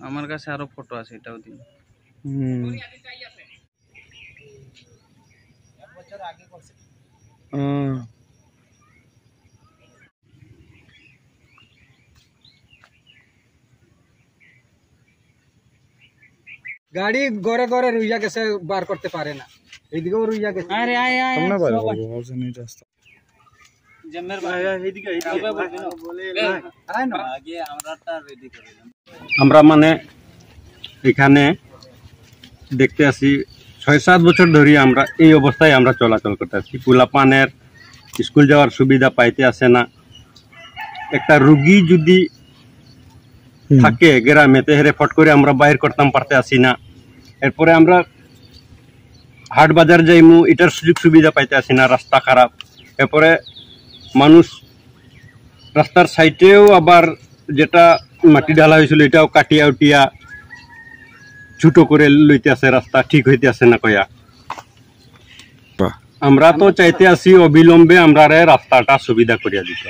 আমার কাছে আরো ফটো আছে, এটাও দিন। গাড়ি গড়ে গড়ে রুইয়া গেছে, বার করতে পারে না, এইদিকেও রুইয়া গেছে। আরে আয় আয় সামনে বাইরে বলছে নি রাস্তা জেমের ভাই এইদিকে বলে আয় না আগে আমরাটা রেডি করে দেন। আমরা মানে এখানে দেখতে আসি ৬-৭ বছর ধরে আমরা এই অবস্থায় আমরা চলাচল করতে আছি। পোলাপানের স্কুল যাওয়ার সুবিধা পাইতে আসে না। একটা রুগী যদি থাকে গ্রামে তেহরে ফট করে আমরা বাইর করতাম পারতে আসি না। এরপরে আমরা হাট বাজার যাইমু, এটার সুযোগ সুবিধা পাইতে আসি না, রাস্তা খারাপ। এরপরে মানুষ রাস্তার সাইডেও আবার যেটা মাটি ঢালা হয়েছিল এটাও কাটিয়া উঠিয়া ছোট করে লইতে আছে, রাস্তা ঠিক হইতে আছে না কয়া। আমরা তো চাইতে আসি অবিলম্বে আমরা রাস্তাটা সুবিধা করিয়া দিত।